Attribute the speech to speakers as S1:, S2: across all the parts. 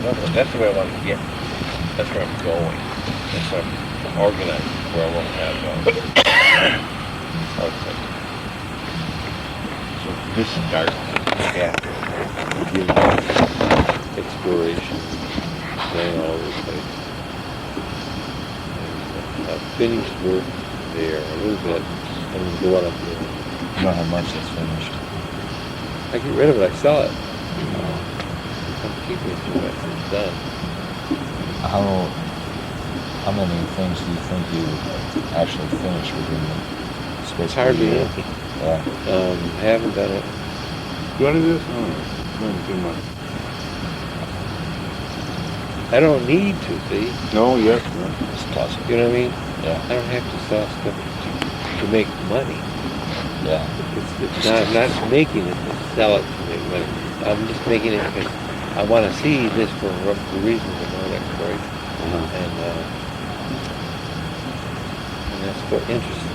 S1: another one. That's the way I want to get. That's where I'm going. That's where I'm organized. Where I won't have. So this starts after exploration, going all over the place. Finished work there a little bit, and the one up there.
S2: You don't have much that's finished.
S1: I get rid of it. I sell it. I'm keeping it too much. It's done.
S2: How many things do you think you actually finished within the space?
S1: It's hardly anything.
S2: Yeah.
S1: Haven't done it.
S3: You want to do this? No, it's not too much.
S1: I don't need to, see?
S3: No, yes, no.
S2: It's classic.
S1: You know what I mean?
S2: Yeah.
S1: I don't have to sell stuff to make money.
S2: Yeah.
S1: It's not, I'm not making it to sell it to make money. I'm just making it because I want to see this for the reasons of my exploration. And that's what interests me.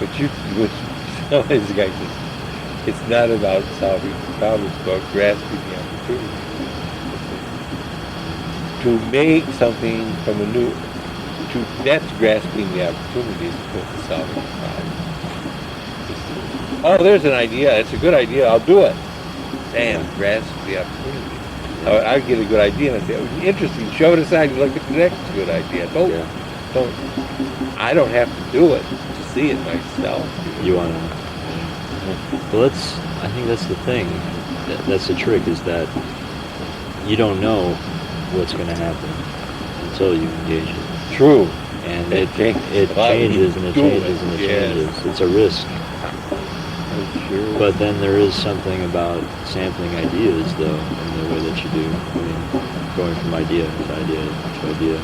S1: But some of these guys, it's not about solving the problem, it's about grasping the opportunity. To make something from a new, that's grasping the opportunity as opposed to solving the problem. Oh, there's an idea. It's a good idea. I'll do it. Damn, grasp the opportunity. I get a good idea and I say, oh, interesting. Show it aside and look at the next good idea. I don't have to do it to see it myself.
S4: You want to? Well, I think that's the thing. That's the trick, is that you don't know what's going to happen until you engage it.
S1: True.
S4: And it changes and it changes and it changes. It's a risk.
S1: Sure.
S4: But then there is something about sampling ideas, though, in the way that you do. I mean, going from idea to idea to idea.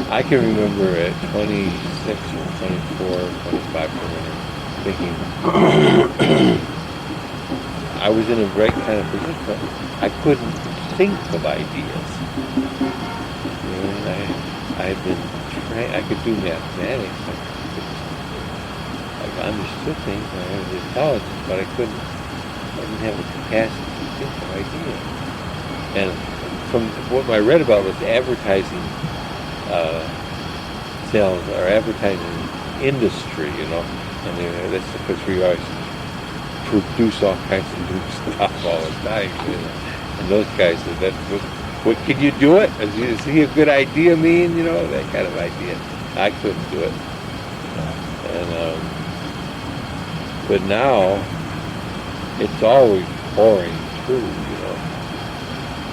S1: I can remember at 26 or 24, 25, thinking I was in a right kind of position. I couldn't think of ideas. You know, I had been trained. I could do mathematics. I understood things. I had the intelligence, but I didn't have the capacity to think of ideas. And from what I read about was advertising sales or advertising industry, you know, and that's the place where you always produce all kinds of new stuff all the time. You know? And those guys said, what can you do it? As you see a good idea mean, you know, that kind of idea. I couldn't do it. And but now it's always pouring through, you know.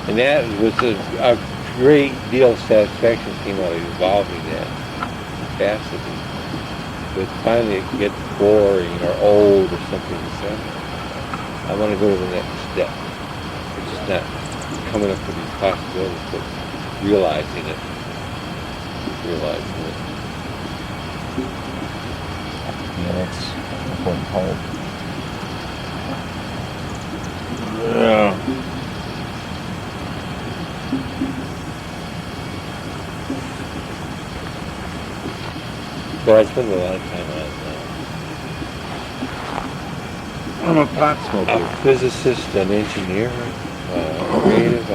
S1: And that was a great deal of satisfaction came out of evolving that capacity. But finally it gets boring or old or something. I want to go to the next step. It's just not coming up with these possibilities, but realizing it.
S2: Yeah, that's an important part.
S3: Yeah.
S1: But I spend a lot of time on
S3: I'm a pot smoker.
S1: a physicist, an engineer, creative,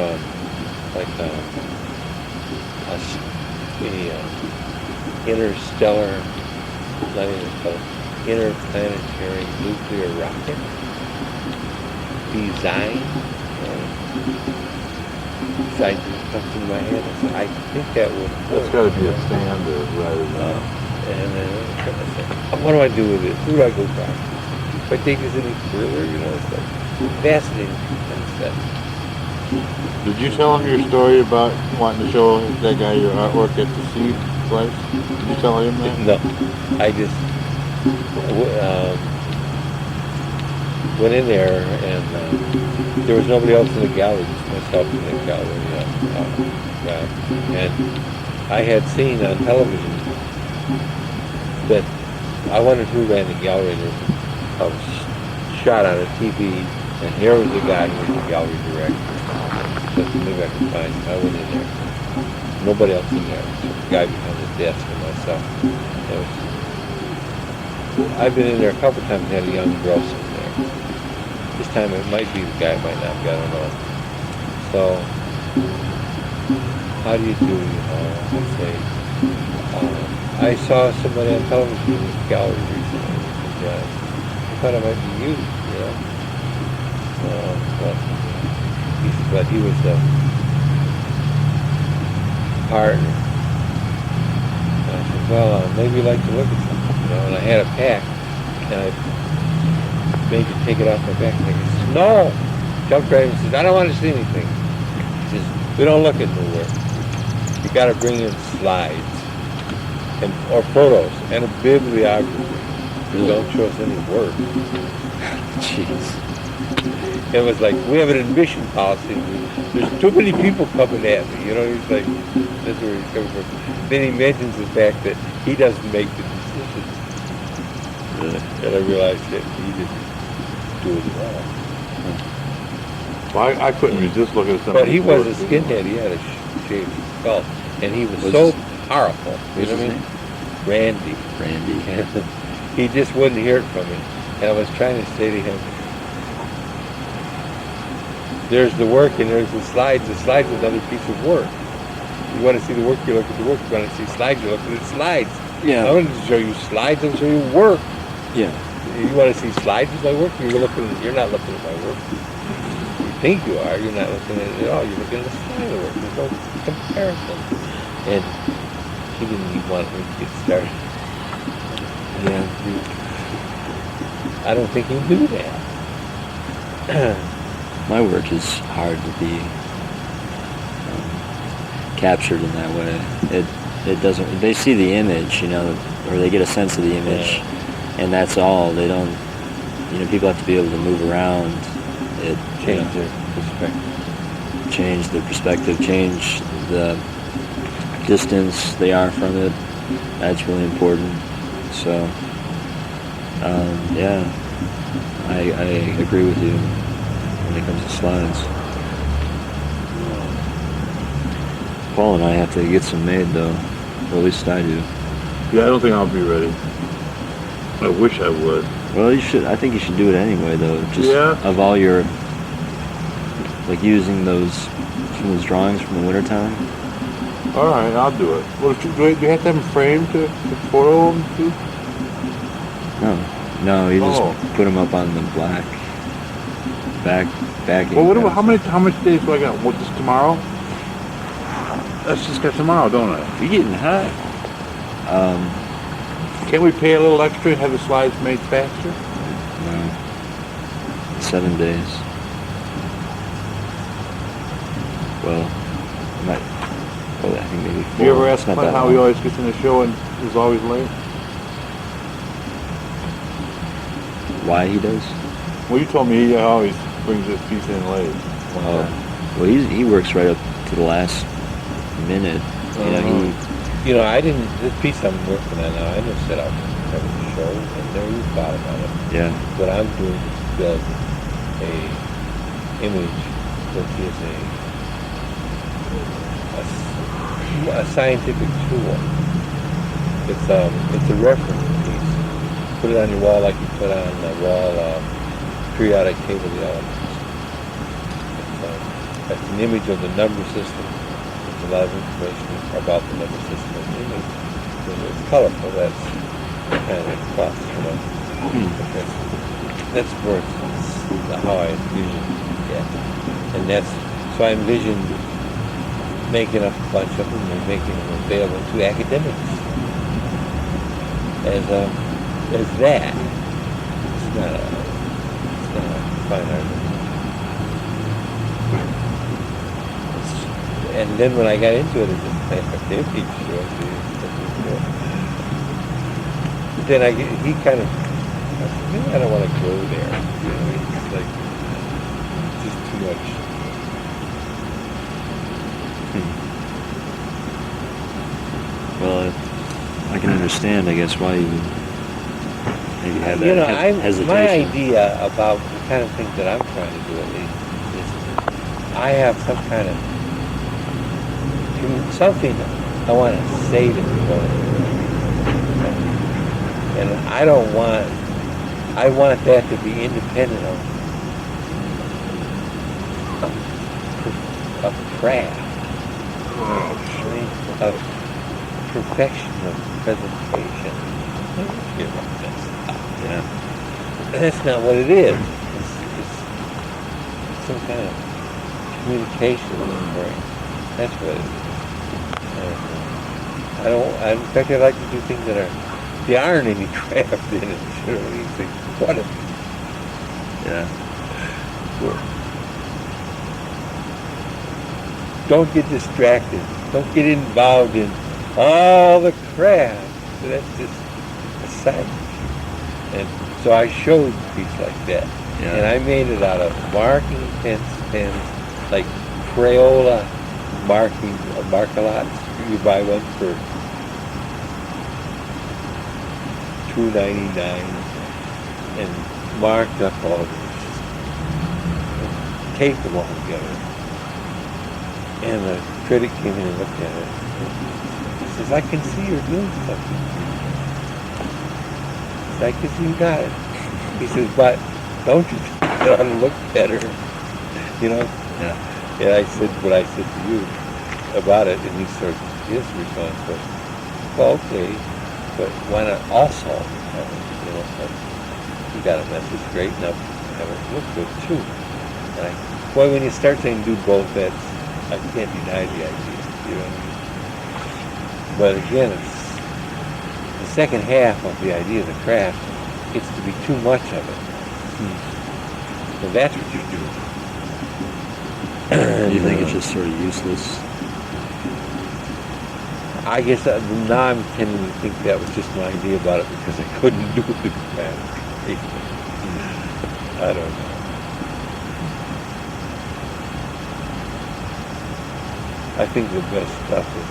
S1: interstellar, not interstellar, interplanetary nuclear rocket design. Scientific stuff in my head. I think that would work.
S3: That's got to be a standard rather than.
S1: And what do I do with it? Who do I go back? If I take this any further, you know, it's like fascinating concept.
S3: Did you tell him your story about wanting to show that guy your artwork at the seed place? Did you tell him that?
S1: No, I just went in there and there was nobody else in the gallery, just myself in the gallery. And I had seen on television that I wondered who ran the gallery. And I was shot on a TV, and here was the guy who was the gallery director. So maybe I could find him. I went in there. Nobody else in there. Just the guy behind the desk and myself. I've been in there a couple times and had a young girl sitting there. This time it might be the guy, it might not be, I don't know. So, how do you do, I say, I saw somebody on television in this gallery recently, and I thought it might be you, but he was the partner. And I said, well, maybe you'd like to look at something, and I had a pack, and I made you take it off my back, and he says, no! Jumped right in and says, I don't want to see anything. He says, we don't look at new work. You got to bring in slides or photos and a bibliography. You don't show us any work.
S4: Jeez.
S1: It was like, we have an admission policy. There's too many people coming at me. He's like, that's where he's coming from. Then he mentions the fact that he doesn't make the decisions. And I realized that he didn't do it at all.
S3: Well, I couldn't resist looking at some.
S1: But he was a skinhead. He had a shaved skull, and he was so powerful. You know what I mean? Randy.
S4: Randy.
S1: He just wouldn't hear it from me. And I was trying to say to him, there's the work and there's the slides. The slides is another piece of work. You want to see the work, you look at the work. You want to see slides, you look at the slides.
S4: Yeah.
S1: I want to show you slides and show you work.
S4: Yeah.
S1: You want to see slides of my work? You're not looking at my work. You think you are. You're not looking at it at all. You're looking at the slide of the work. There's no comparison. And he didn't even want me to get started.
S4: Yeah.
S1: I don't think he knew that.
S4: My work is hard to be captured in that way. It doesn't. They see the image, or they get a sense of the image, and that's all. They don't. People have to be able to move around.
S1: Change their perspective.
S4: Change their perspective. Change the distance they are from it. That's really important. So, I agree with you when it comes to slides. Paul and I have to get some made, though. Or at least I do.
S3: Yeah, I don't think I'll be ready. I wish I would.
S4: Well, you should. I think you should do it anyway, though. Just of all your, using some of those drawings from the wintertime.
S3: All right, I'll do it. Well, do you have to have them framed to photo them too?
S4: No, you just put them up on the black backing.
S3: Well, what about how much days do I got? What, just tomorrow? Let's just get tomorrow, don't I?
S4: You're getting hot.
S3: Can't we pay a little extra and have the slides made faster?
S4: No. 7 days. Well, I think maybe 4.
S3: Do you ever ask
S4: Not
S3: Clint
S4: that
S3: how
S4: long.
S3: he always gets in the show and is always late?
S4: Why he does?
S3: Well, you told me he always brings his piece in late.
S4: Well, he works right up to the last minute.
S1: This piece I'm working on now, I just set out to have a show, and never even thought about it.
S4: Yeah.
S1: What I'm doing is build a image which is a scientific tool. It's a reference piece. Put it on your wall like you put on the wall periodic table of the elements. It's an image of the number system. There's a lot of information about the number system in the image. It's colorful. That's kind of a plus, That's where how I envision it. And so I envision making a bunch of them and making them available to academics as that. It's not a fine art. And then when I got into it, it's just like a image show. But then he kind of, maybe I don't want to go there. It's like, just too much.
S4: Well, I can understand, I guess, why you maybe have that hesitation.
S1: My idea about the kind of things that I'm trying to do at least is I have some kind of something I want to say to people, and I want that to be independent of of craft, of perfection of presentation. You know, that's not,
S4: Yeah.
S1: that's not what it is. It's some kind of communication with the brain. That's what it is. In fact, I like to do things that there aren't any craft in it. You know, you think, what if?
S4: Yeah.
S1: Don't get distracted. Don't get involved in all the craft. That's just a side issue. And so I showed a piece like that.
S4: Yeah.
S1: And I made it out of marking pens, like Crayola marking mark-a-lots. You buy one for $2.99 and marked up all of these, and taped them all together. And the critic came in and looked at it. He says, I can see you're doing something. He says, I can see you got it. He says, but don't you think it ought to look better? You know?
S4: Yeah.
S1: And I said what I said to you about it, and his response was, well, okay, but why not also have it, you know, but you got a message, great enough, have it look good too. And boy, when you start saying do both, I can't deny the idea, you know what I mean? But again, it's the second half of the idea of the craft gets to be too much of it. So that's what you do.
S4: Do you think it's just sort of useless?
S1: I guess now I'm tending to think that was just my idea about it because I couldn't do the craft. I don't know. I think the best stuff is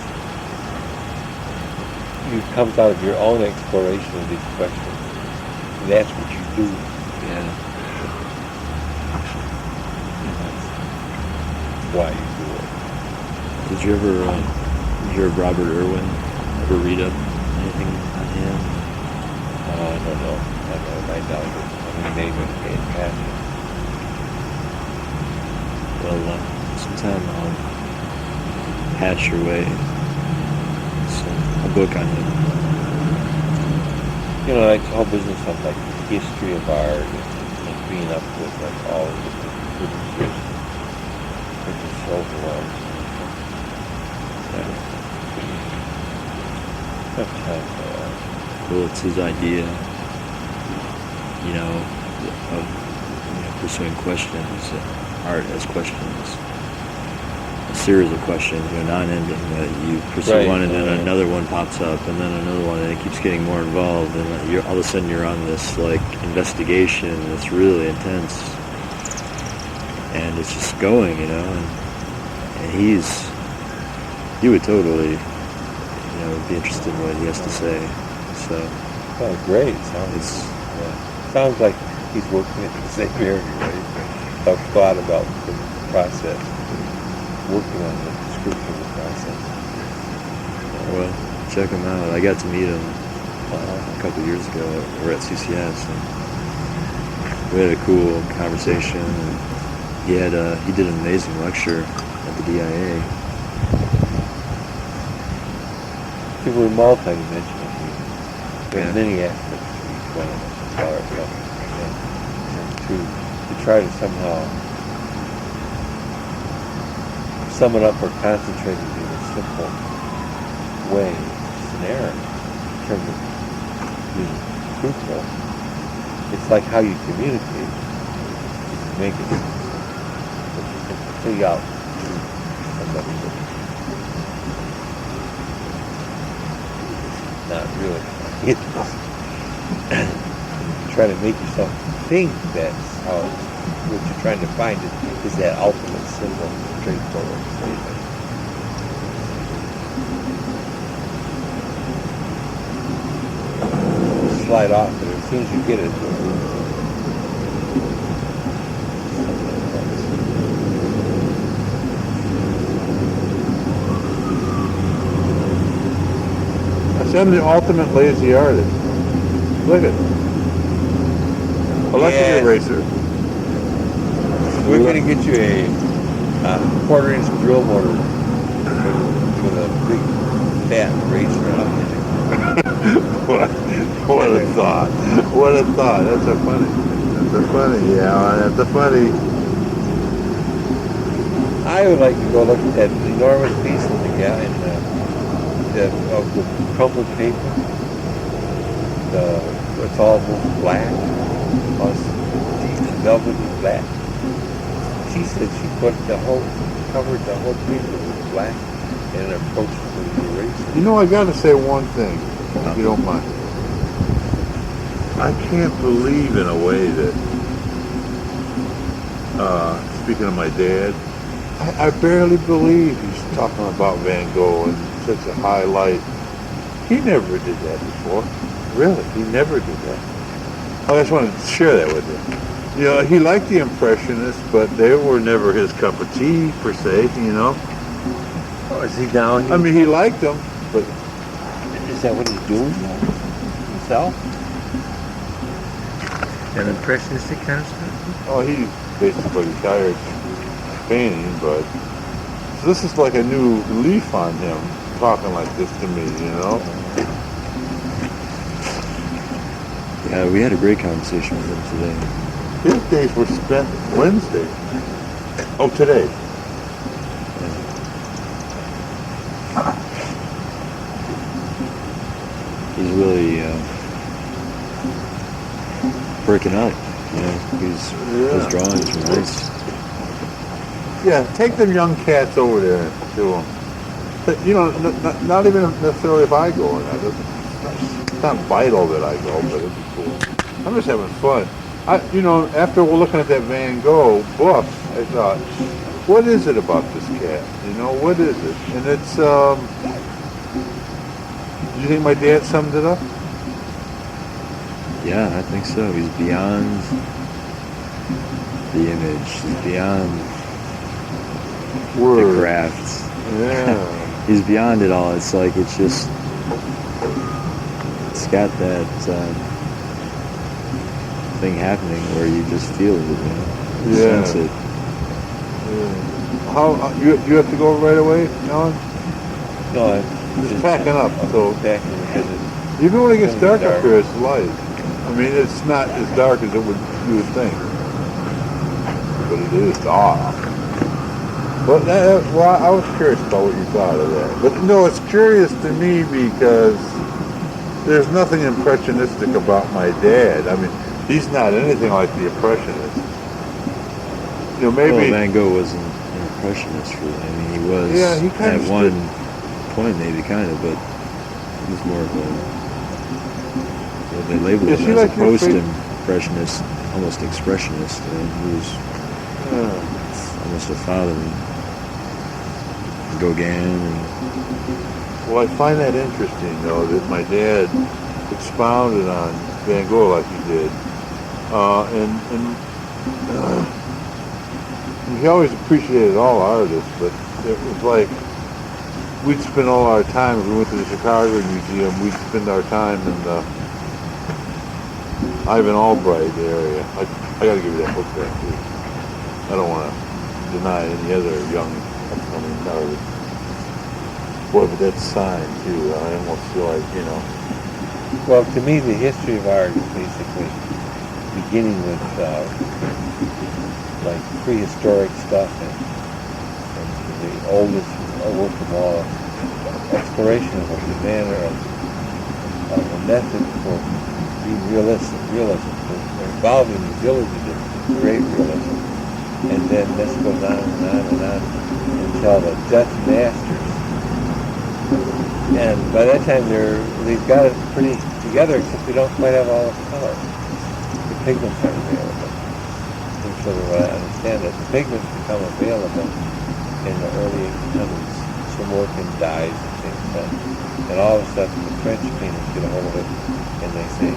S1: it comes out of your own exploration of these questions. That's what you do.
S4: Yeah.
S1: That's why you do it.
S4: Did you ever hear of Robert Irwin? Ever read up anything on him?
S1: I don't know. I doubt it. I mean, maybe it came past it.
S4: Well, sometime I'll patch your way a book on him.
S1: You know, like the whole business of like the history of art and being up with like all of the producers. It's just so overwhelming. Have time for that.
S4: Well, it's his idea, you know, of pursuing questions, art as questions. A series of questions, non-ending, that you pursue
S1: Right,
S4: one and then
S1: right.
S4: another one pops up and then another one, and it keeps getting more involved, and all of a sudden you're on this like investigation that's really intense, and it's just going, and he would totally, be interested in what he has to say. So
S1: Oh, great. Sounds like he's working in the same area, right? I've thought about the process, working on the description of the process.
S4: well, check him out. I got to meet him a couple years ago. We're at CCS, and we had a cool conversation. And he did an amazing lecture at the DIA.
S1: See, we're multi-dimensional. We have
S4: Yeah.
S1: many aspects to each one of us as far as and to try to somehow sum it up or concentrate it in a simple way, scenario, in terms of being truthful. It's like how you communicate. You make it figure out somebody not really. Try to make yourself think that's how what you're trying to find is that ultimate simple, straightforward statement. Slide off, but as soon as you get it,
S3: I'm the ultimate lazy artist. Look at it. Electric
S1: Yes.
S3: eraser.
S1: we're going to get you quarter-inch drill motor with a big fat racer on it.
S3: What a thought. What a thought. That's a funny. That's a funny, yeah. That's a funny.
S1: I would like to go look at that enormous piece of the crumpled paper. It's almost black, almost deep velvety black. She said she covered the whole paper with black and approached it with the eraser.
S3: You know, I got to say one thing, if you don't mind. I can't believe in a way that, speaking of my dad, I barely believe he's talking about Van Gogh in such a high light. He never did that before. Really, he never did that. I just wanted to share that with you. You know, he liked the Impressionists, but they were never his cup of tea, per se, you know.
S1: Oh, is he down here?
S3: I mean, he liked them, but...
S1: Is that what he's doing now? Himself? An impressionistic kind of stuff?
S3: Oh, he basically retired from painting, but... So this is like a new leaf on him, talking like this to me, you know?
S4: Yeah, we had a great conversation with him today.
S3: His days were spent Wednesday. Oh, today.
S4: He's really breaking out. You know, his drawings were nice.
S3: Yeah, take them young cats over there to them. But, you know, not even necessarily if I go or not. It's not vital that I go, but it'd be cool. I'm just having fun. You know, after we're looking at that Van Gogh book, I thought, what is it about this cat? You know, what is it? And it's, do you think my dad summed it up?
S4: Yeah, I think so. He's beyond the image. He's beyond
S3: Word.
S4: the crafts.
S3: Yeah.
S4: He's beyond it all. It's like it's got that thing happening where you just feel it, you know? You
S3: Yeah.
S4: sense it.
S3: Yeah. How you have to go right away, Alan?
S1: No, I'm
S3: Just packing up. So
S1: packing because
S3: even when it gets
S1: It's gonna
S3: dark
S1: be
S3: up
S1: dark.
S3: here, it's light. I mean, it's not as dark as you would think, but it is dark. But I was curious about what you thought of that. But no, it's curious to me because there's nothing impressionistic about my dad. I mean, he's not anything like the Impressionists. You know, maybe.
S4: Well, Van Gogh wasn't an impressionist, really. I mean, he was
S3: Yeah, he kind
S4: at
S3: of
S4: one point, maybe, kind of, but he was more of a. Well, they labeled
S3: Is
S4: him
S3: he
S4: as
S3: like
S4: a
S3: your
S4: post-impressionist, almost expressionist. And he was almost a father. Gauguin and
S3: Well, I find that interesting, though, that my dad expounded on Van Gogh like he did, and he always appreciated all artists, but it was like we'd spend all our time, if we went to the Chicago Museum, we'd spend our time in the Ivan Albright area. I got to give you that book back, too. I don't want to deny any other young upcoming artist. Boy, but that's sign, too. I almost feel like, you know.
S1: well, to me, the history of art is basically beginning with like prehistoric stuff and the oldest work of all, exploration of the manner of a method for being realism, for involving the ability to create realism. And then this goes on and on and on until the Dutch masters. And by that time they've got it pretty together, except they don't quite have all the color. The pigments aren't available. I'm sure they want to understand that the pigments become available in the early 1800s. Some work in dyes and things like that. And all of a sudden the French painters get a hold of it and they say,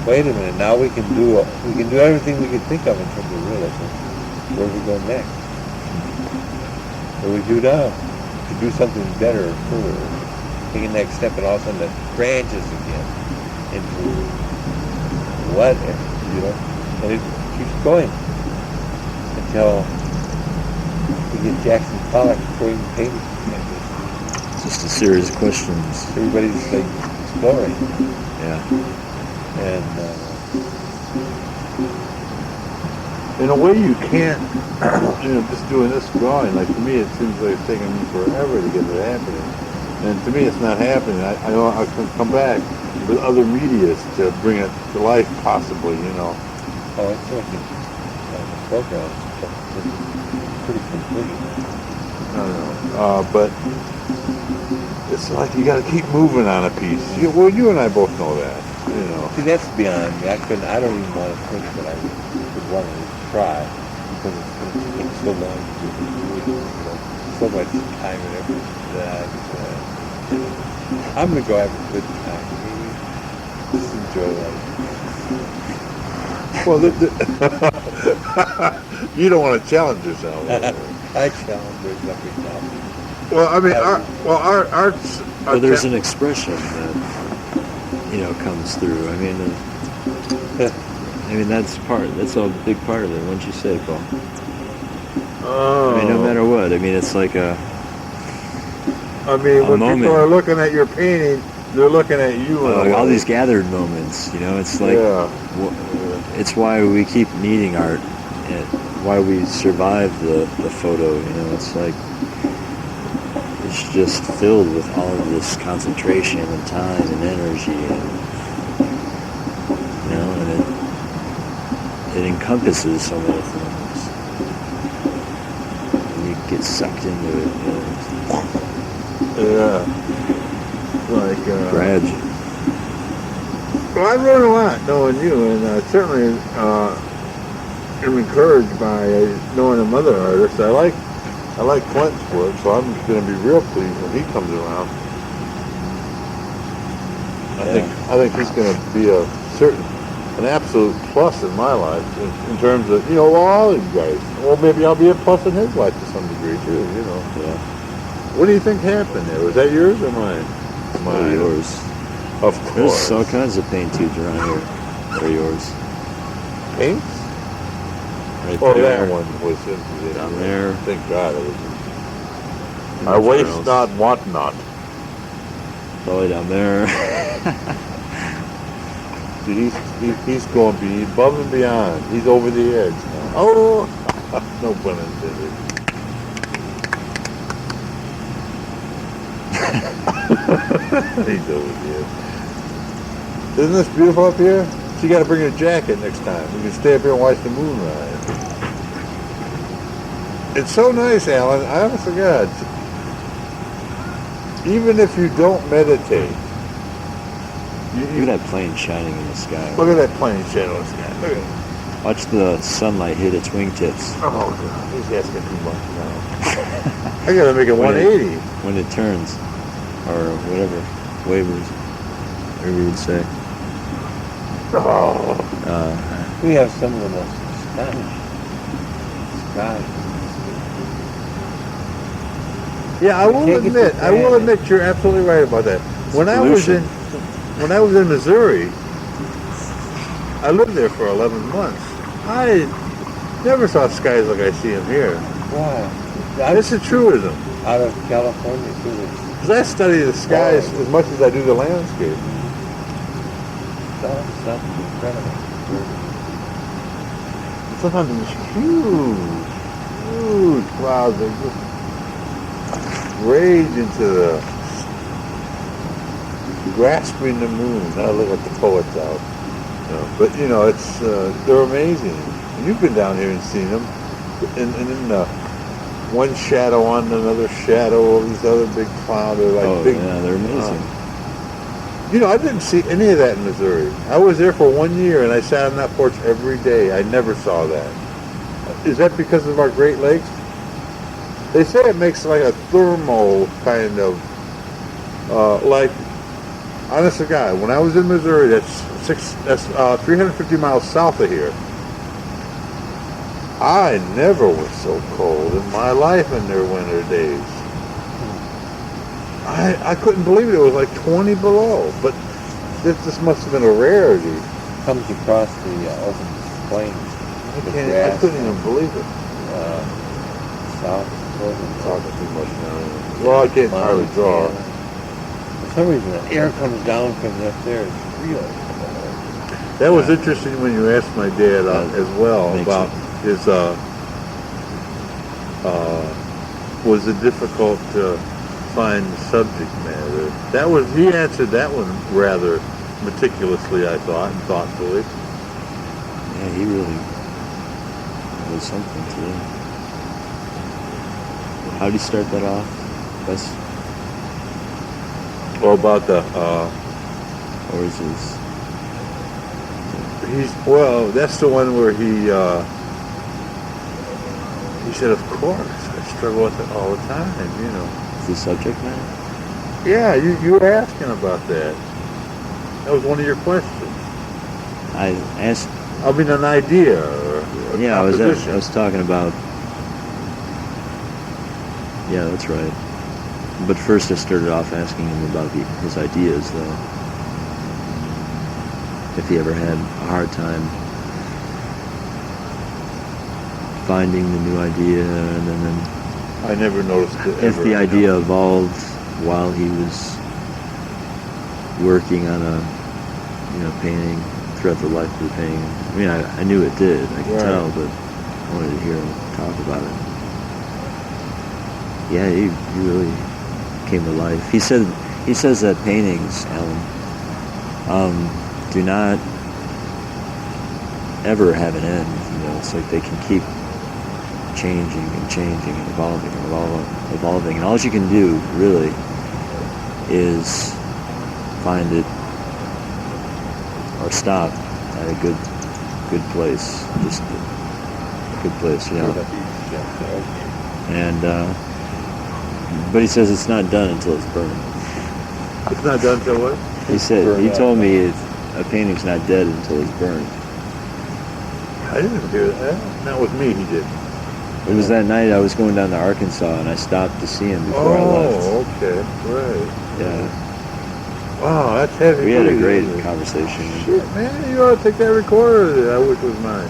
S1: wait a minute, now we can do everything we can think of in terms of realism. Where do we go next? What do we do now? To do something better or further. Take a next step, and all of a sudden it branches again into whatever, you know, and it keeps going until we get Jackson Pollock before he painted canvas.
S4: Just a series of questions.
S1: Everybody's like exploring,
S4: Yeah.
S1: and
S3: in a way you can't, just doing this drawing, like to me it seems like it's taking me forever to get it happening. And to me it's not happening. I know I can come back with other medias to bring it to life possibly,
S1: oh, it's like a program. It's pretty complete.
S3: I don't know. But it's like you got to keep moving on a piece. Well, you and I both know that.
S1: See, that's beyond me. I don't even want to think that I would want to try because it's going to take so long to do it. So much time and effort that I'm going to go have a good time. Maybe just enjoy life.
S3: Well, you don't want to challenge yourself.
S1: I challenge myself enough.
S3: Well, I mean, art's...
S4: Well, there's an expression that comes through. I mean, that's a big part of it. What'd you say, Paul?
S3: Oh.
S4: I mean, no matter what. I mean, it's like
S3: when
S4: moment.
S3: People are looking at your painting, they're looking at you.
S4: All these gathered moments, it's like, it's why we keep needing art, and why we survive the photo, it's like, it's just filled with all of this concentration and time and energy, and it encompasses so many things. And you get sucked into it,
S3: Yeah. Like,
S4: grabs you.
S3: Well, I've learned a lot knowing you, and certainly am encouraged by knowing some other artists. I like Clint's work, so I'm going to be real pleased when he comes around. I think he's going to be an absolute plus in my life in terms of all these guys. Well, maybe I'll be a plus in his life to some degree too.
S4: Yeah.
S3: What do you think happened there? Was that yours or mine?
S4: Mine. Yours.
S3: Of course.
S4: There's all kinds of paint tubes around here. They're yours.
S3: Paints?
S4: Right
S3: Oh,
S4: there.
S3: that one was
S4: Down there.
S3: Thank God it was. I waste not, want not.
S4: Probably down there.
S3: See, he's going above and beyond. He's over the edge now. Oh, no pun intended. He's over the edge. Isn't this beautiful up here? So you got to bring a jacket next time. We can stay up here and watch the moon rise. It's so nice, Alan. I honest to God. Even if you don't meditate,
S4: Look at that plane shining in the sky.
S3: look at that plane shadow in the sky. Look at it.
S4: Watch the sunlight hit its wingtips
S3: Oh God, he's asking too much now. I gotta make it 180.
S4: when it turns, or whatever, wavers, whatever you would say.
S3: Oh,
S1: We have some of the most astonishing skies.
S3: yeah. I will admit, you're absolutely right about that. When I was in Missouri, I lived there for 11 months. I never saw skies like I see them here.
S1: Wow.
S3: It's a truism.
S1: Out of California, too.
S3: Because I study the skies as much as I do the landscape.
S1: It's incredible.
S3: Sometimes it's huge clouds that just rage into the grasping the moon. Now look at the poets out. But it's they're amazing. And you've been down here and seen them, and then one shadow on another shadow of these other big clouds. They're like big.
S4: Yeah, they're amazing.
S3: I didn't see any of that in Missouri. I was there for 1 year, and I sat on that porch every day. I never saw that. Is that because of our Great Lakes? They say it makes like a thermal kind of, like, honest to God, when I was in Missouri, that's 350 miles south of here. I never was so cold in my life in their winter days. I couldn't believe it was like 20 below, but this must have been a rarity.
S1: Comes across the open plains.
S3: I couldn't even believe it.
S1: South,
S3: I'm talking too much now. Well, I can't hardly draw.
S1: For some reason, the air comes down from up there. It's real.
S3: That was interesting when you asked my dad as well
S4: makes
S3: about his, was it difficult to find subject matter? He answered that one rather meticulously, I thought, and thoughtfully.
S4: Yeah, he really was something to him. How did he start that off? That's,
S3: Or about the,
S4: or is his...
S3: that's the one where he said, of course, I struggle with it all the time, you know.
S4: Is the subject matter?
S3: Yeah, you were asking about that. That was one of your questions.
S4: I asked...
S3: I mean, an idea or a
S4: Yeah, I
S3: composition.
S4: was talking about... Yeah, that's right. But first I started off asking him about his ideas, though. If he ever had a hard time finding the new idea, and then
S3: I never noticed it.
S4: if the idea evolved while he was working on a painting throughout the life of the painting. I mean, I knew it did. I could tell, but I wanted to hear him talk about it. Yeah, he really came to life. He says that paintings, Alan, do not ever have an end. You know, it's like they can keep changing and changing and evolving and evolving. And all you can do, really, is find it or stop at a good place. Just a good place, you know. And but he says it's not done until it's burned.
S3: It's not done till what?
S4: He told me a painting's not dead until it's burned.
S3: I didn't hear that. Not with me, he did.
S4: It was that night I was going down to Arkansas and I stopped to see him before I left.
S3: Oh, okay, right.
S4: Yeah.
S3: Wow, that's heavy.
S4: We had a
S3: duty,
S4: great
S3: isn't it?
S4: conversation.
S3: Shit, man, you ought to take that recorder that I wish was mine.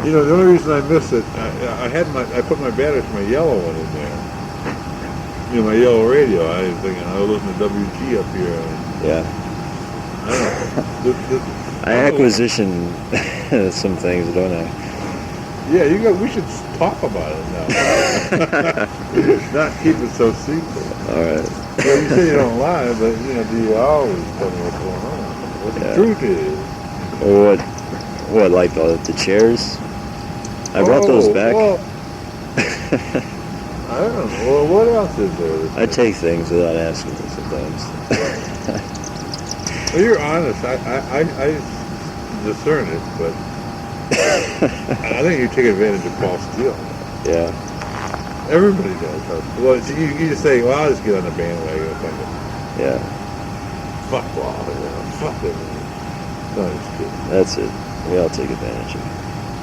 S3: You know, the only reason I missed it, I put my battery for my yellow one in there. You know, my yellow radio. I was thinking I was listening to WG up here.
S4: Yeah.
S3: I don't know.
S4: I acquisition some things, don't I?
S3: Yeah, we should talk about it now. Not keep it so secret.
S4: All right.
S3: Well, you say you don't lie, but do you always tell me what's going on? What the truth is.
S4: What, like the chairs? I brought those back.
S3: Well, I don't know. Well, what else is there?
S4: I take things without asking them sometimes.
S3: Well, you're honest. I discern it, but I think you take advantage of Paul Steele.
S4: Yeah.
S3: Everybody does. Well, you just say, well, I'll just get on the bandwagon.
S4: Yeah.
S3: Fuck Paul. Fuck everything. No, it's kidding.
S4: That's it. We all take advantage of it.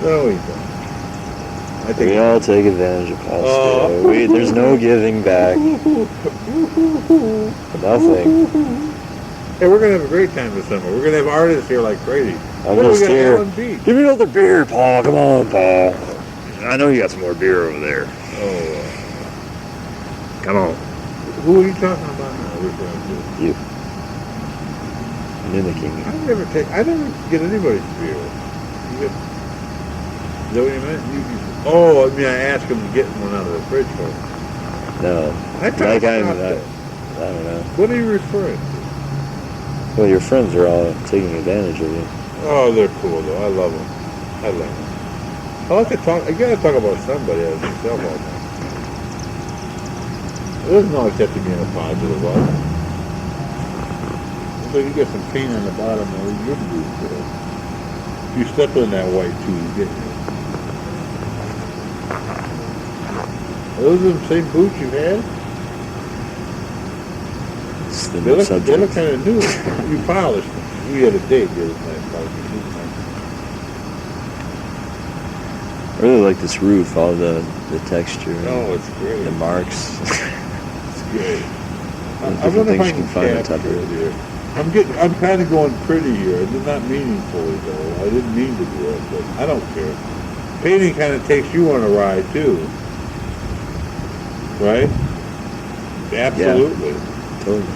S3: No, we don't.
S4: We all take advantage of Paul Steele. There's no giving back. Nothing.
S3: Hey, we're going to have a great time this summer. We're going to have artists here like crazy.
S4: I'm just here.
S3: Alan Beech.
S4: Give me another beer, Paul. Come on, Paul. I know you got some more beer over there.
S3: Oh,
S4: Come on.
S3: who are you talking about now? Which one?
S4: You. Mimicking me.
S3: I never get anybody's beer. Is that what you meant? I mean, I asked him to get one out of the fridge for me.
S4: No.
S3: I
S4: I
S3: don't
S4: know.
S3: What are you referring to?
S4: Well, your friends are all taking advantage of you.
S3: Oh, they're cool though. I love them. I like to talk. I gotta talk about somebody else myself all the time. It doesn't always have to be in a positive light. So you get some paint on the bottom of your boot there. You step in that white too, you get it. Are those the same boots you had?
S4: It's the
S3: They look
S4: subject.
S3: kind of new. You polished them. We had a date the other night.
S4: I really like this roof, all the texture,
S3: Oh, it's great.
S4: the marks.
S3: It's great. I
S4: different
S3: wonder if
S4: things
S3: I
S4: you
S3: can
S4: can find on top
S3: capture
S4: of
S3: it here. I'm kind of going pretty here. I did not meaningfully though. I didn't mean to do it, but I don't care. Painting kind of takes you on a ride too, right? Absolutely.
S4: Yeah, totally.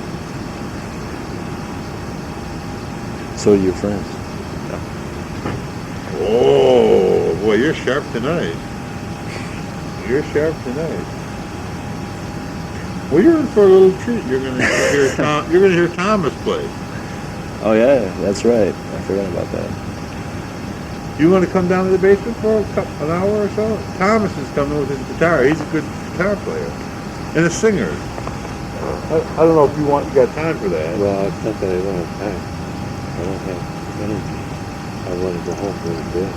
S4: So do your friends.
S3: Oh boy, you're sharp tonight. You're sharp tonight. Well, you're in for a little treat. You're gonna hear You're gonna hear Thomas play.
S4: Oh yeah, that's right. I forgot about that.
S3: You want to come down to the basement for an hour or so? Thomas is coming with his guitar. He's a good guitar player and a singer. I don't know if you got time for that.
S1: Well, it's not that I don't have time. I don't have energy. I want to go home for a bit.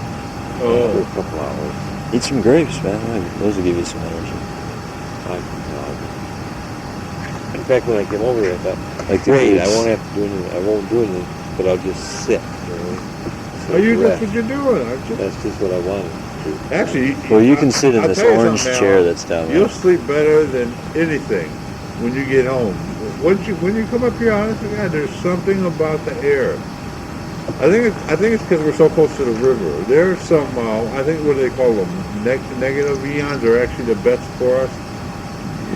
S1: For a couple hours.
S4: Eat some grapes, man. Those will give you some energy.
S1: In fact, when I came over here, I thought,
S4: Like the
S1: great, I
S4: grapes.
S1: won't have to do anything. I won't do anything, but I'll just sit. You know?
S3: That's what you're doing, aren't you?
S1: That's just what I wanted to do.
S3: Actually,
S4: Well, you can sit in
S3: I'll
S4: this
S3: tell you
S4: orange
S3: something,
S4: chair
S3: Al.
S4: that's down there.
S3: You'll sleep better than anything when you get home. When you come up here, honest to God, there's something about the air. I think it's because we're so close to the river. There's somehow, I think what they call them, negative ions are actually the best for us.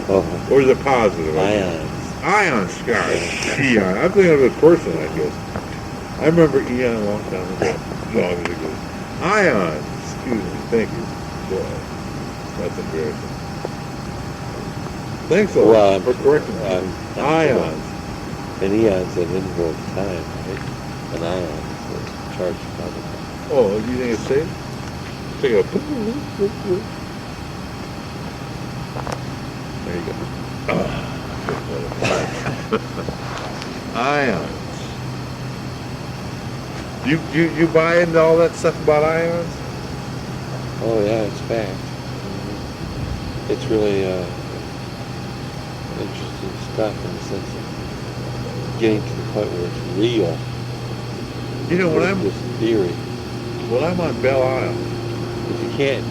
S1: Oh,
S3: Or is it positive?
S1: ions.
S3: Ions, gosh. Eon. I'm thinking of a person, I guess. I remember Eon a long time ago. Long ago. Ions. Excuse me. Thank you. Boy, that's embarrassing. Thanks a lot for correcting me. Ions.
S1: And eons an interval of time, right? An ion is a charged particle.
S3: Oh, do you think it's safe? Take a...
S1: There you go.
S3: Ions. You buy into all that stuff about ions?
S1: Oh yeah, it's fact. It's really interesting stuff in the sense of getting to the point where it's real.
S3: You know, when
S1: This theory.
S3: I'm on Belle Isle,
S1: If you can't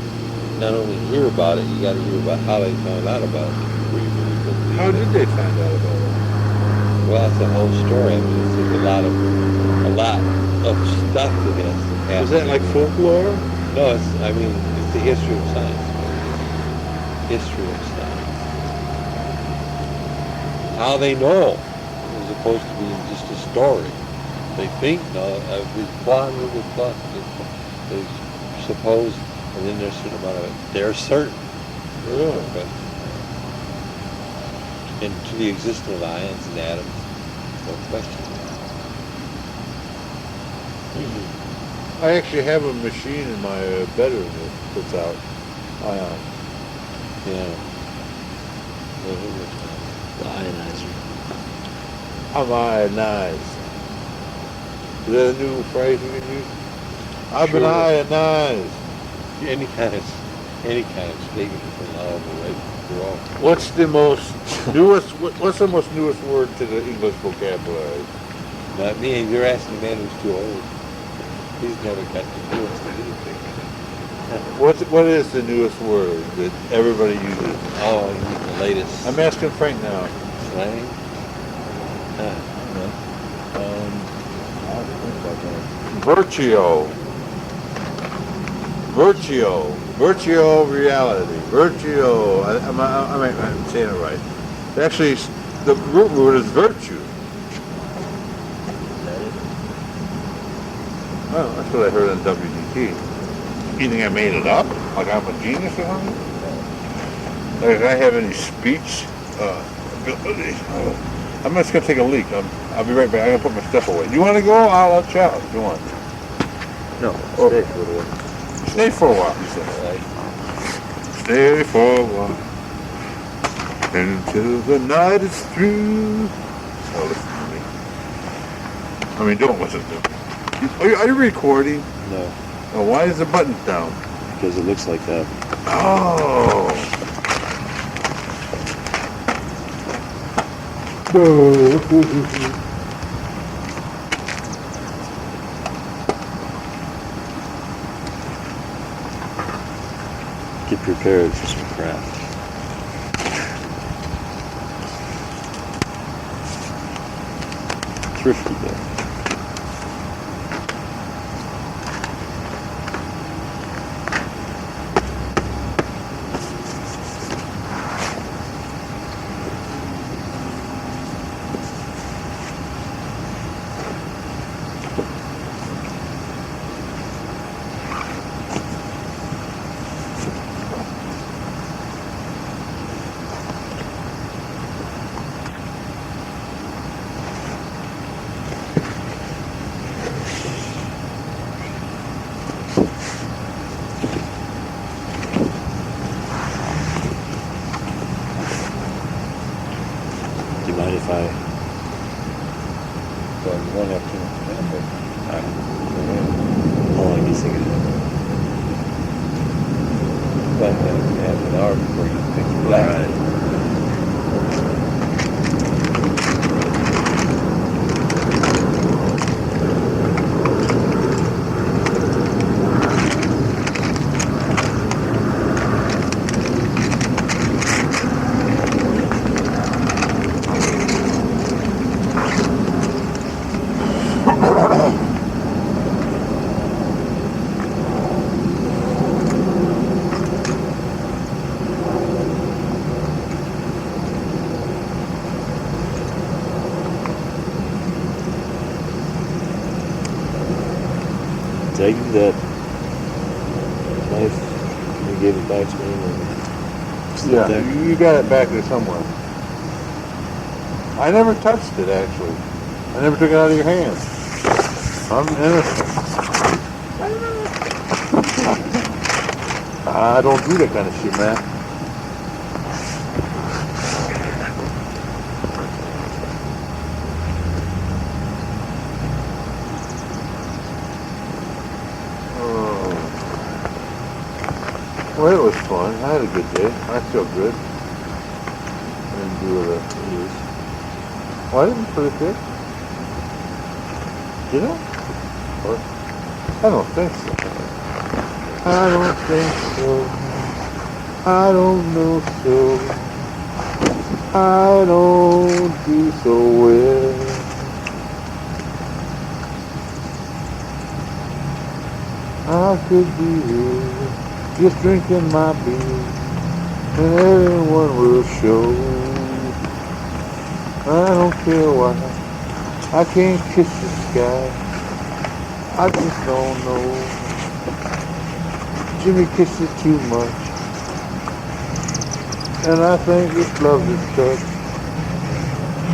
S1: not only hear about it, you got to hear about how they found out about it. Before you really believe
S3: how
S1: it.
S3: did they find out about it?
S1: Well, that's the whole story. I mean, it's a lot of stuff that has to happen.
S3: Is that like folklore?
S1: No, it's the history of science. History of science. How they know, as opposed to being just a story. They think, with plot, they suppose, and then there's a certain amount of it. They're certain.
S3: Really?
S1: But, and to the existence of ions and atoms, no question.
S3: I actually have a machine in my bedroom that puts out ions.
S1: Yeah.
S4: The ionizer.
S3: I'm ionized. Is that a new phrase we can use? I've been
S1: Sure.
S3: ionized.
S1: Any kind of statement is allowable, right? We're all.
S3: What's the most newest word to the English vocabulary?
S1: Not me. You're asking a man who's too old. He's never got the newest of anything.
S3: What is the newest word that everybody uses?
S1: Oh, you mean the latest
S3: I'm asking Frank now.
S1: slang?
S3: Virtio. Virtio reality. Virtio. I'm saying it right. Actually, the root word is virtue. Oh, that's what I heard on WDT. You think I made it up? Like I'm a genius or something? Like if I have any speech ability? I'm just going to take a leak. I'll be right back. I'm going to put my stuff away. Do you want to go? I'll chat if you want.
S1: No,
S3: Oh.
S1: stay for a while.
S3: Stay for a while, he said.
S1: Right?
S3: Stay for a while. Until the night is through. Oh, listen to me. I mean, don't listen to me. Are you recording?
S1: No,
S3: Oh, why is the button down?
S4: Because it looks like that.
S3: Oh.
S4: Get prepared for some craft. thrifty book. Do you mind if I?
S1: So you won't have too much time, but
S4: How long do you think it is?
S1: about half an hour before you pitch black.
S4: Did I give you that knife? You gave it back to me.
S3: Yeah,
S4: There.
S3: you got it back there somewhere. I never touched it, actually. I never took it out of your hand. I'm innocent. I don't do that kind of shit, man. Well, it was fun. I had a good day. I feel good. I didn't do what I used. Well, I didn't put it there. Did I? Or, I don't think so. I don't think so. I don't know so. I don't do so well. I could be here. Just drinking my beer, and everyone will show. I don't care why, I can't kiss the sky, I just don't know. Jimmy kisses too much, and I think his love is touch,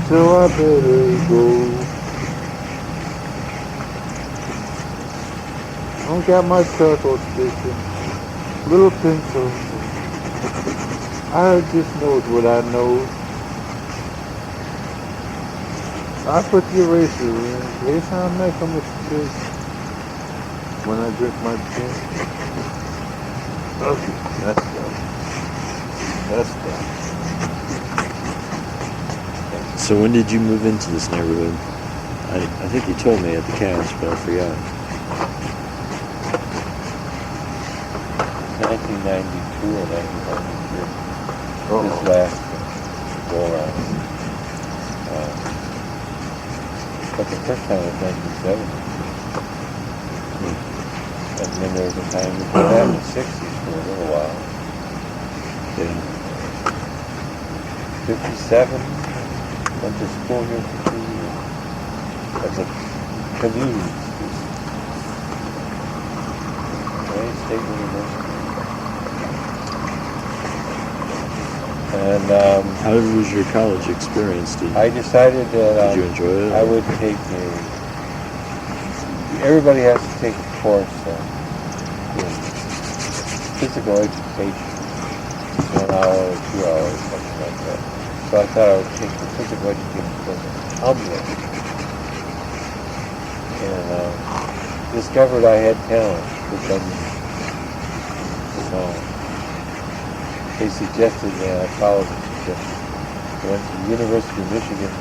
S3: so I better go. I got my charcoal station. Little pencil, I just knows what I know. I put the eraser in, every time I make a mistake. When I drink my gin. Okay, that's done. That's done.
S4: So when did you move into this neighborhood? I think you told me at the cast, but I forgot.
S1: 1992 or 1993.
S3: Uh-oh.
S1: This last go around. But the first time was 1970. And then there was a time before that in the 60s for a little while.
S4: Yeah.
S1: 57, went to school here for 2 years. As a community student. Wayne State University. And
S4: How was your college experience?
S1: I decided that
S4: Did you enjoy it?
S1: I would take everybody has to take a course in physical education, 1 hour or 2 hours, something like that. So I thought I would take the physical education course in tumbling. And discovered I had talent for tumbling. So they suggested that I followed the suggestion. I went to the University of Michigan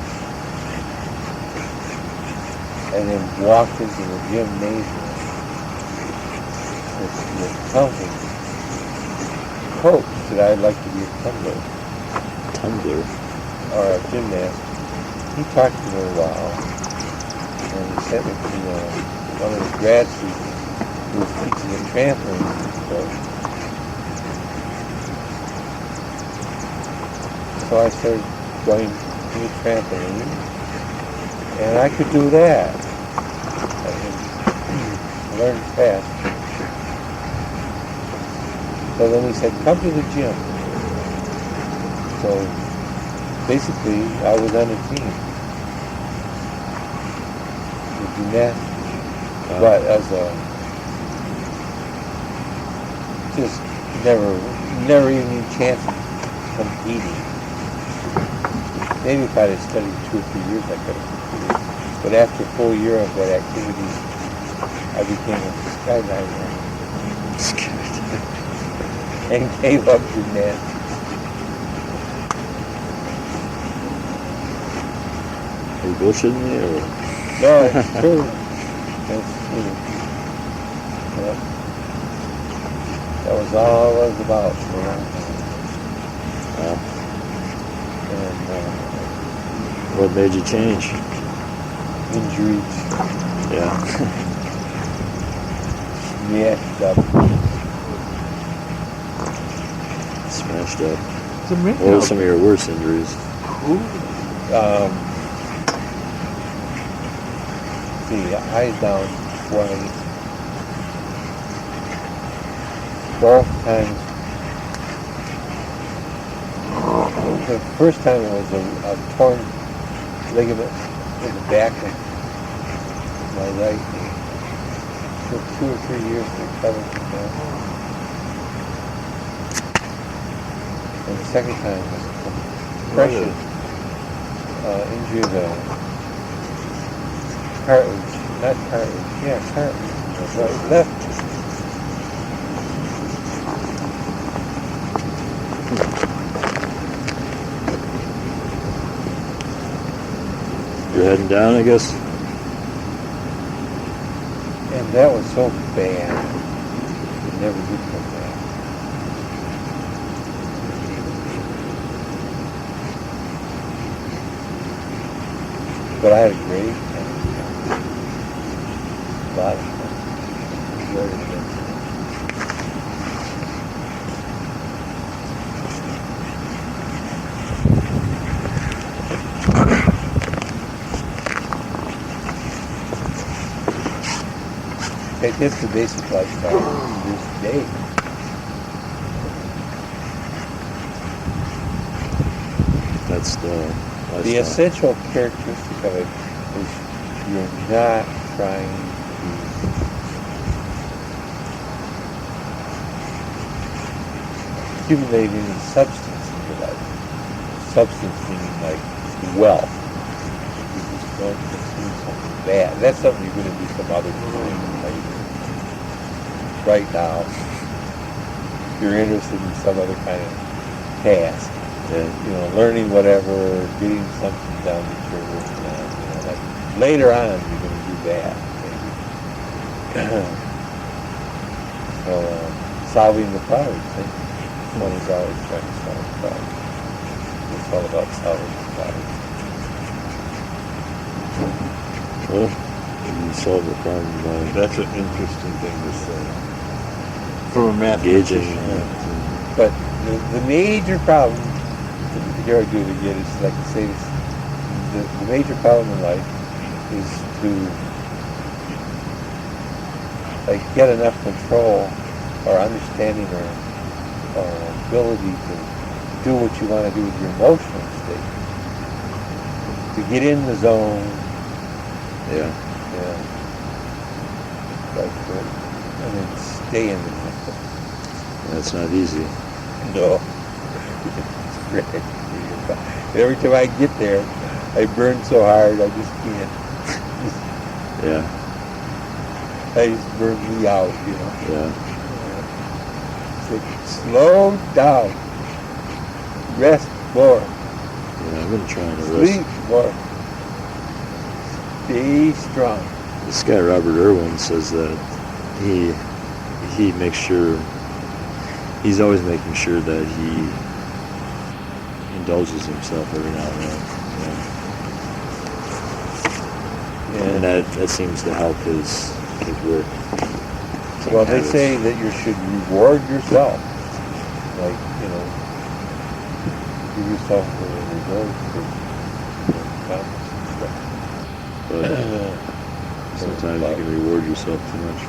S1: and then walked into the gymnasium with the tumbling coach said I'd like to be a tumbler
S4: Tumbler.
S1: or a gymnast. He talked to me a while And he sent me to one of the grad students who was teaching a trampling course. So I started going to the trampoline, and I could do that. I learned fast. So then he said, come to the gym. So basically, I was on a team with gymnastics, but as a just never even a chance of competing. Maybe if I'd have studied 2 or 3 years, I could have competed. But after a full year of that activity, I became a skydiver and gave up gymnastics.
S4: Are you bullshitting me, or?
S1: No, it's true. That's true. Yep. That was all it was about for a long time. And
S4: What made you change?
S1: injuries,
S4: Yeah.
S1: smashed up.
S4: Smashed up.
S3: It's amazing.
S4: What were some of your worst injuries?
S1: Eyes down twice. Both times. The first time it was a torn ligament in the back of my right knee. It took 2 or 3 years to recover from that. And the second time was a compression injury of the cartilage. Not cartilage. Yeah, cartilage. Right, left.
S4: You're heading down, I guess?
S1: And that was so bad. It never did come back. But I had a great time. A lot of fun. Enjoyed it. That's the basic lifestyle of this day.
S4: That's the lifestyle.
S1: The essential characteristic of it is you're not trying to accumulate any substance in your life. Substance meaning like wealth. You're just going to consume something bad. That's something you're going to do some other time later. Right now, you're interested in some other kind of task. Learning whatever, getting something done that you're working on. Like later on, you're going to do that. So, solving the problem. One is always trying to solve the problem. It's all about solving the problem.
S4: Well, you solve the problem by
S3: That's an interesting thing to say. From a mathematician.
S4: engaging.
S1: But the major problem, here I do it again, is like to say this, the major problem in life is to get enough control or understanding or ability to do what you want to do with your emotional state. To get in the zone.
S4: Yeah.
S1: And then stay in the zone.
S4: That's not easy.
S1: No. It's great. Every time I get there, I burn so hard, I just can't.
S4: Yeah.
S1: It just burns me out,
S4: Yeah.
S1: It's like, slow down. Rest more.
S4: Yeah, I've been trying to
S1: Sleep
S4: rest.
S1: more. Stay strong.
S4: This guy Robert Irwin says that he makes sure, he's always making sure that he indulges himself every now and then. And that seems to help his work.
S1: Well, they say that you should reward yourself. Like, give yourself a reward for accomplishing stuff.
S4: But sometimes you can reward yourself too much.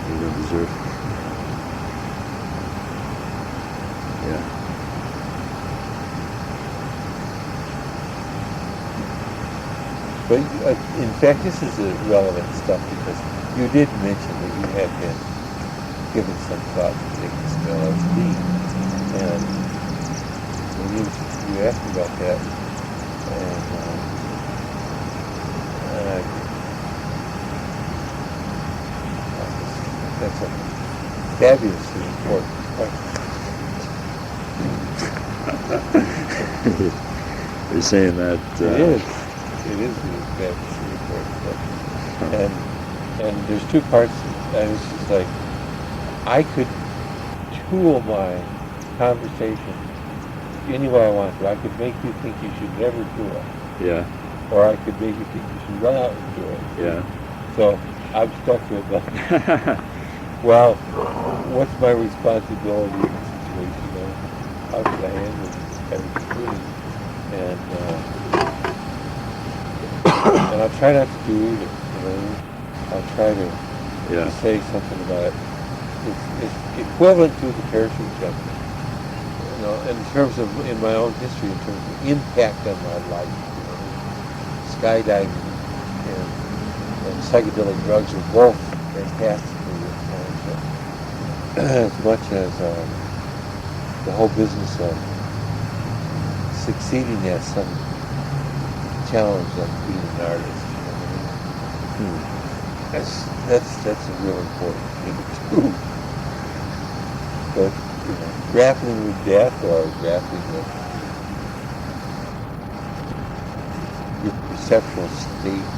S4: You don't deserve. Yeah.
S1: But in fact, this is relevant stuff because you did mention that you had been given some thought to taking some LSD, and when you asked me about that, and that's a fabulously important question.
S4: You're saying that
S1: It is fabulously important question. And there's two parts. And it's just like I could tool my conversation any way I want to. I could make you think you should never do it.
S4: Yeah.
S1: Or I could make you think you should run out and do it.
S4: Yeah.
S1: So I'm stuck with like, well, what's my responsibility in this situation? How should I handle this kind of thing? And I'll try not to do either. I'll try to say something about it. It's equivalent to the parachute jumping. In terms of, in my own history, in terms of impact on my life, skydiving and psychedelic drugs are both fantastically influential. As much as the whole business of succeeding at some challenge like being an artist. That's a real important thing too. But grappling with death or grappling with your perceptual state